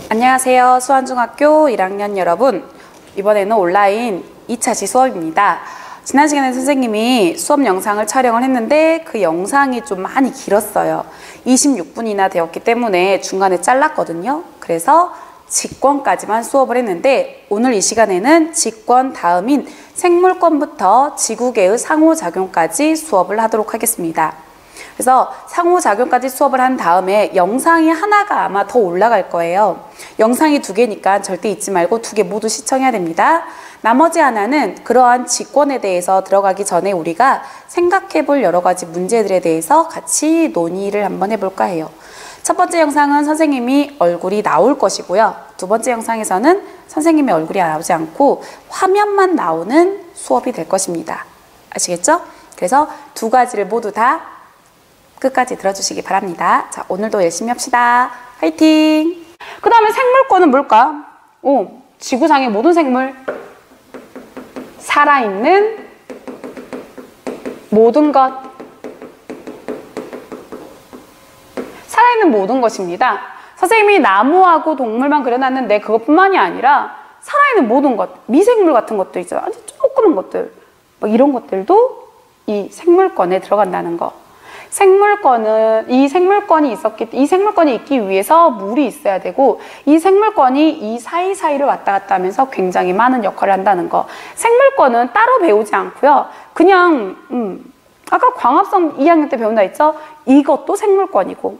안녕하세요. 수원중학교 1학년 여러분. 이번에는 온라인 2차시 수업입니다. 지난 시간에 선생님이 수업 영상을 촬영을 했는데 그 영상이 좀 많이 길었어요. 26분이나 되었기 때문에 중간에 잘랐거든요. 그래서 직권까지만 수업을 했는데 오늘 이 시간에는 직권 다음인 생물권부터 지구계의 상호작용까지 수업을 하도록 하겠습니다. 그래서 상호작용까지 수업을 한 다음에 영상이 하나가 아마 더 올라갈 거예요. 영상이 2개니까 절대 잊지 말고 2개 모두 시청해야 됩니다. 나머지 하나는 그러한 직권에 대해서 들어가기 전에 우리가 생각해 볼 여러 가지 문제들에 대해서 같이 논의를 한번 해볼까 해요. 첫 번째 영상은 선생님이 얼굴이 나올 것이고요. 두 번째 영상에서는 선생님의 얼굴이 나오지 않고 화면만 나오는 수업이 될 것입니다. 아시겠죠? 그래서 2가지를 모두 다 끝까지 들어주시기 바랍니다. 자, 오늘도 열심히 합시다. 화이팅! 그 다음에 생물권은 뭘까? 지구상의 모든 생물, 살아있는 모든 것, 살아있는 모든 것입니다. 선생님이 나무하고 동물만 그려놨는데 그것뿐만이 아니라 살아있는 모든 것, 미생물 같은 것들 있잖아. 아주 조그만 것들, 뭐 이런 것들도 이 생물권에 들어간다는 거. 이 생물권이 있기 위해서 물이 있어야 되고, 이 생물권이 이 사이사이를 왔다 갔다 하면서 굉장히 많은 역할을 한다는 거. 생물권은 따로 배우지 않고요. 그냥 아까 광합성 2학년 때 배운다 했죠? 이것도 생물권이고,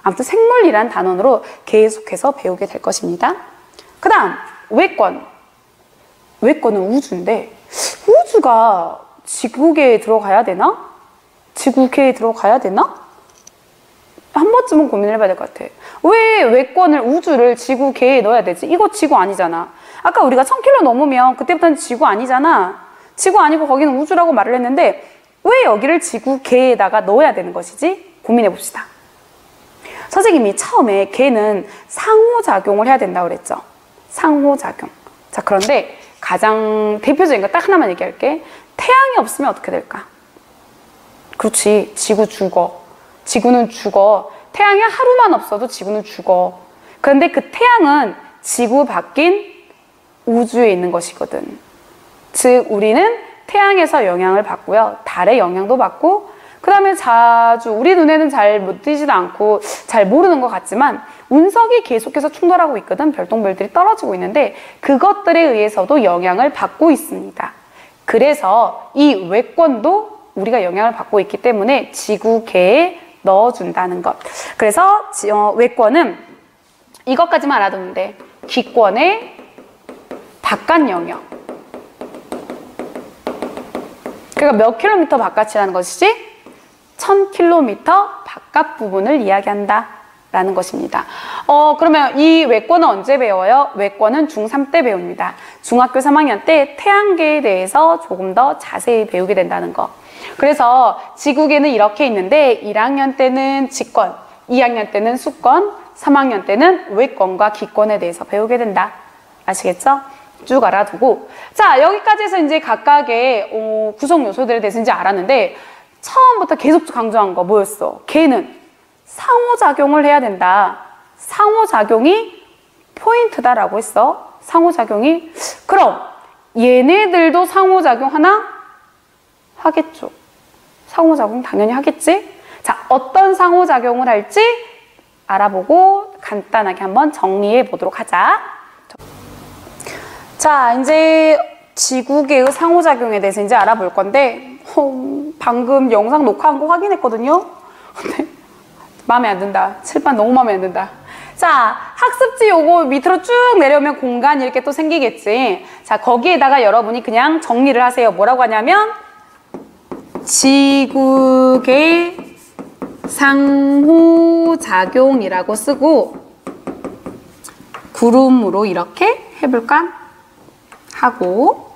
아무튼 생물이란 단원으로 계속해서 배우게 될 것입니다. 그 다음 외권. 외권은 우주인데 우주가 지구계에 들어가야 되나? 지구계에 들어가야 되나? 한 번쯤은 고민을 해봐야 될 것 같아. 왜 외권을, 우주를 지구계에 넣어야 되지? 이거 지구 아니잖아. 아까 우리가 1000km 넘으면 그때부터는 지구 아니잖아. 지구 아니고 거기는 우주라고 말을 했는데 왜 여기를 지구계에다가 넣어야 되는 것이지? 고민해 봅시다. 선생님이 처음에 걔는 상호작용을 해야 된다고 그랬죠. 상호작용. 자, 그런데 가장 대표적인 거 딱 하나만 얘기할게. 태양이 없으면 어떻게 될까? 그렇지, 지구 죽어. 지구는 죽어. 태양이 하루만 없어도 지구는 죽어. 그런데 그 태양은 지구 밖인 우주에 있는 것이거든. 즉 우리는 태양에서 영향을 받고요. 달의 영향도 받고, 그 다음에 자주 우리 눈에는 잘 못 띄지도 않고 잘 모르는 것 같지만 운석이 계속해서 충돌하고 있거든. 별똥별들이 떨어지고 있는데 그것들에 의해서도 영향을 받고 있습니다. 그래서 이 외권도 우리가 영향을 받고 있기 때문에 지구계에 넣어준다는 것. 그래서 외권은 이것까지만 알아두면 돼. 기권의 바깥 영역. 그러니까 몇 킬로미터 바깥이라는 것이지? 1000km 바깥 부분을 이야기한다 라는 것입니다. 그러면 이 외권은 언제 배워요? 외권은 중3 때 배웁니다. 중학교 3학년 때 태양계에 대해서 조금 더 자세히 배우게 된다는 거. 그래서 지구계는 이렇게 있는데 1학년 때는 직권, 2학년 때는 수권, 3학년 때는 외권과 기권에 대해서 배우게 된다. 아시겠죠? 쭉 알아두고, 자, 여기까지 해서 이제 각각의 구성 요소들에 대해서 이제 알았는데 처음부터 계속 강조한 거 뭐였어? 걔는 상호작용을 해야 된다. 상호작용이 포인트다라고 했어. 상호작용이. 그럼 얘네들도 상호작용 하나? 하겠죠. 상호작용 당연히 하겠지? 자, 어떤 상호작용을 할지 알아보고 간단하게 한번 정리해 보도록 하자. 자, 이제 지구계의 상호작용에 대해서 이제 알아볼 건데 방금 영상 녹화한 거 확인했거든요. 근데 마음에 안 든다. 칠판 너무 마음에 안 든다. 자, 학습지 요거 밑으로 쭉 내려오면 공간이 이렇게 또 생기겠지. 자, 거기에다가 여러분이 그냥 정리를 하세요. 뭐라고 하냐면 지구계 상호작용이라고 쓰고 구름으로 이렇게 해볼까? 하고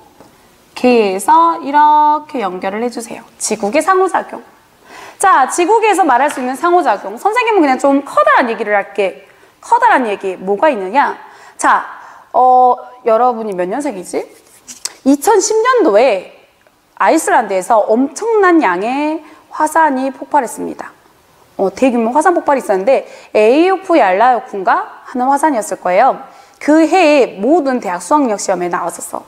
계에서 이렇게 연결을 해주세요. 지구계 상호작용. 자, 지구계에서 말할 수 있는 상호작용. 선생님은 그냥 좀 커다란 얘기를 할게. 커다란 얘기 뭐가 있느냐? 자, 여러분이 몇 년생이지? 2010년도에 아이슬란드에서 엄청난 양의 화산이 폭발했습니다. 대규모 화산 폭발이 있었는데 에이오프얄라요쿤가 하는 화산이었을 거예요. 그 해에 모든 대학 수학력 시험에 나왔었어.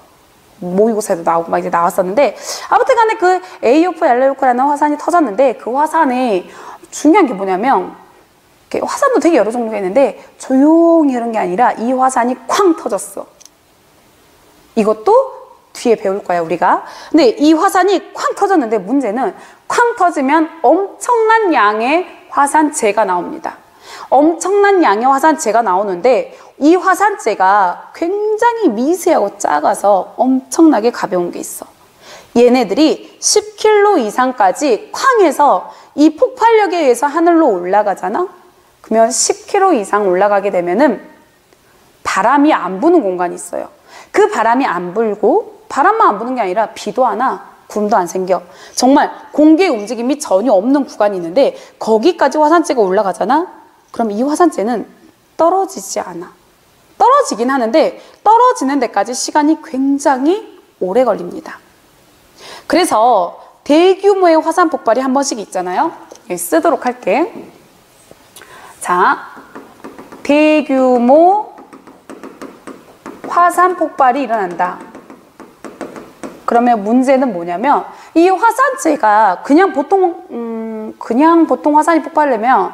모의고사에도 나오고 막 이제 나왔었는데, 아무튼 간에 그 에이오프얄라요쿤라는 화산이 터졌는데, 그 화산에 중요한 게 뭐냐면, 화산도 되게 여러 종류가 있는데 조용히 흐른 게 아니라 이 화산이 쾅 터졌어. 이것도 뒤에 배울 거야 우리가. 근데 이 화산이 쾅 터졌는데 문제는 쾅 터지면 엄청난 양의 화산재가 나옵니다. 엄청난 양의 화산재가 나오는데 이 화산재가 굉장히 미세하고 작아서 엄청나게 가벼운 게 있어. 얘네들이 10km 이상까지 쾅 해서 이 폭발력에 의해서 하늘로 올라가잖아. 그러면 10km 이상 올라가게 되면은 바람이 안 부는 공간이 있어요. 그 바람이 안 불고 바람만 안 부는 게 아니라 비도 안 와, 구름도 안 생겨. 정말 공기의 움직임이 전혀 없는 구간이 있는데 거기까지 화산재가 올라가잖아? 그럼 이 화산재는 떨어지지 않아. 떨어지긴 하는데 떨어지는 데까지 시간이 굉장히 오래 걸립니다. 그래서 대규모의 화산 폭발이 한 번씩 있잖아요. 여기 쓰도록 할게. 자, 대규모 화산 폭발이 일어난다. 그러면 문제는 뭐냐면 이 화산재가 그냥 보통 화산이 폭발하려면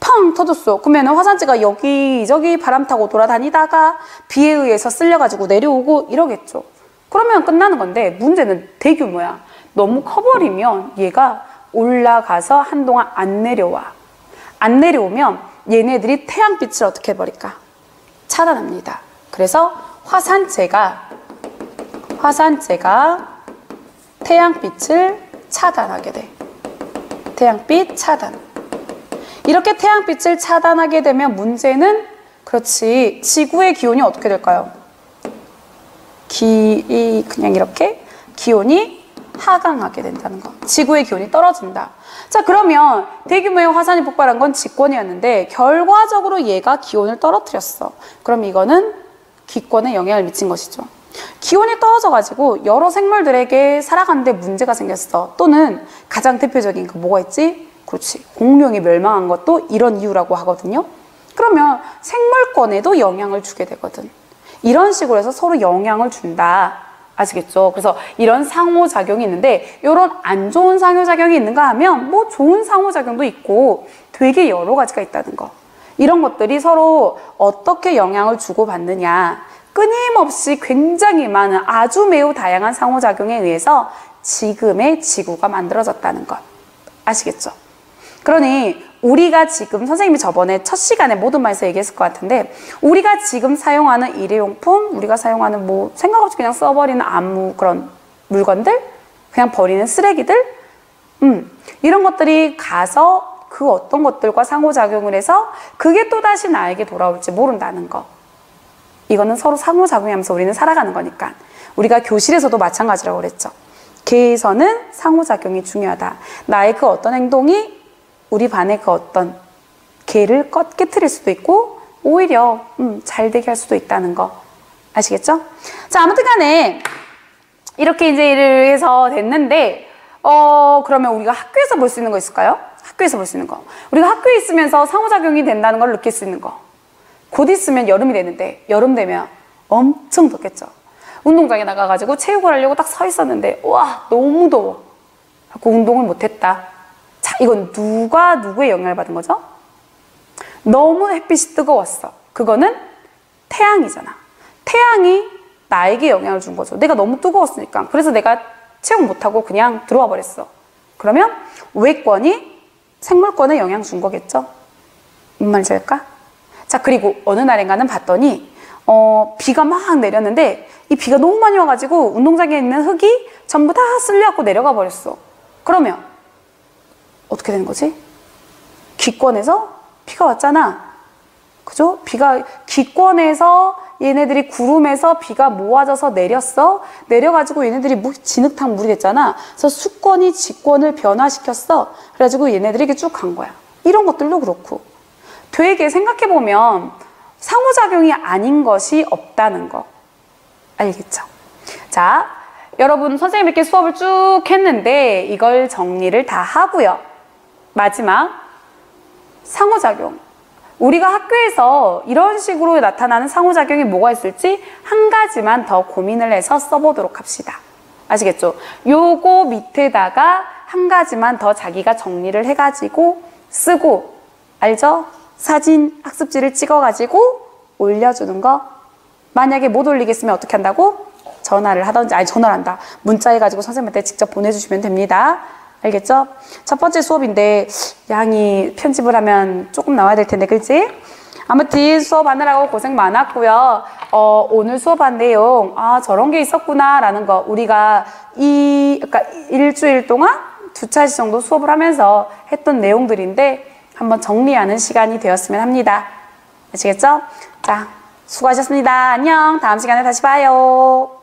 팡 터졌어. 그러면 화산재가 여기저기 바람 타고 돌아다니다가 비에 의해서 쓸려가지고 내려오고 이러겠죠. 그러면 끝나는 건데 문제는 대규모야. 너무 커버리면 얘가 올라가서 한동안 안 내려와. 안 내려오면 얘네들이 태양빛을 어떻게 해버릴까? 차단합니다. 그래서 화산재가 태양빛을 차단하게 돼. 태양빛 차단. 이렇게 태양빛을 차단하게 되면 문제는 그렇지. 지구의 기온이 어떻게 될까요? 그냥 이렇게 기온이 하강하게 된다는 거. 지구의 기온이 떨어진다. 자, 그러면 대규모의 화산이 폭발한 건 직권이었는데 결과적으로 얘가 기온을 떨어뜨렸어. 그럼 이거는 기권에 영향을 미친 것이죠. 기온이 떨어져가지고 여러 생물들에게 살아가는데 문제가 생겼어. 또는 가장 대표적인 거 뭐가 있지? 그렇지. 공룡이 멸망한 것도 이런 이유라고 하거든요. 그러면 생물권에도 영향을 주게 되거든. 이런 식으로 해서 서로 영향을 준다. 아시겠죠? 그래서 이런 상호작용이 있는데 이런 안 좋은 상호작용이 있는가 하면 뭐 좋은 상호작용도 있고 되게 여러 가지가 있다는 거. 이런 것들이 서로 어떻게 영향을 주고받느냐. 끊임없이 굉장히 많은 아주 매우 다양한 상호작용에 의해서 지금의 지구가 만들어졌다는 것. 아시겠죠? 그러니 우리가 지금 선생님이 저번에 첫 시간에 모든 말에서 얘기했을 것 같은데 우리가 지금 사용하는 일회용품, 우리가 사용하는 뭐 생각 없이 그냥 써버리는 아무 그런 물건들, 그냥 버리는 쓰레기들, 이런 것들이 가서 그 어떤 것들과 상호작용을 해서 그게 또다시 나에게 돌아올지 모른다는 거. 이거는 서로 상호작용하면서 우리는 살아가는 거니까. 우리가 교실에서도 마찬가지라고 그랬죠. 개에서는 상호작용이 중요하다. 나의 그 어떤 행동이 우리 반의 그 어떤 개를 깨트릴 수도 있고 오히려 잘 되게 할 수도 있다는 거. 아시겠죠? 자, 아무튼 간에 이렇게 이제 일을 해서 됐는데 그러면 우리가 학교에서 볼 수 있는 거 있을까요? 학교에서 볼 수 있는 거. 우리가 학교에 있으면서 상호작용이 된다는 걸 느낄 수 있는 거. 곧 있으면 여름이 되는데 여름 되면 엄청 덥겠죠. 운동장에 나가가지고 체육을 하려고 딱 서 있었는데 와 너무 더워. 그래서 운동을 못했다. 자, 이건 누가 누구의 영향을 받은 거죠? 너무 햇빛이 뜨거웠어. 그거는 태양이잖아. 태양이 나에게 영향을 준 거죠. 내가 너무 뜨거웠으니까. 그래서 내가 체육 못하고 그냥 들어와 버렸어. 그러면 외권이 생물권에 영향 준 거겠죠? 뭔 말인지 알까? 자, 그리고 어느 날인가는 봤더니 비가 막 내렸는데 이 비가 너무 많이 와가지고 운동장에 있는 흙이 전부 다 쓸려갖고 내려가 버렸어. 그러면 어떻게 되는 거지? 기권에서 비가 왔잖아. 그죠? 비가 기권에서 얘네들이 구름에서 비가 모아져서 내렸어. 내려가지고 얘네들이 진흙탕 물이 됐잖아. 그래서 수권이 지권을 변화시켰어. 그래가지고 얘네들이 이렇게 쭉 간 거야. 이런 것들도 그렇고 되게 생각해보면 상호작용이 아닌 것이 없다는 거. 알겠죠? 자, 여러분 선생님 이렇게 수업을 쭉 했는데 이걸 정리를 다 하고요. 마지막 상호작용. 우리가 학교에서 이런 식으로 나타나는 상호작용이 뭐가 있을지 한 가지만 더 고민을 해서 써보도록 합시다. 아시겠죠? 요거 밑에다가 한 가지만 더 자기가 정리를 해가지고 쓰고, 알죠? 사진 학습지를 찍어가지고 올려주는 거. 만약에 못 올리겠으면 어떻게 한다고? 전화를 하던지, 아니 전화를 한다. 문자해가지고 선생님한테 직접 보내주시면 됩니다. 알겠죠? 첫 번째 수업인데 양이 편집을 하면 조금 나와야 될 텐데, 그렇지? 아무튼 수업하느라고 고생 많았고요. 오늘 수업한 내용, 아 저런 게 있었구나 라는 거, 우리가 그러니까 일주일 동안 2차시 정도 수업을 하면서 했던 내용들인데 한번 정리하는 시간이 되었으면 합니다. 아시겠죠? 자, 수고하셨습니다. 안녕. 다음 시간에 다시 봐요.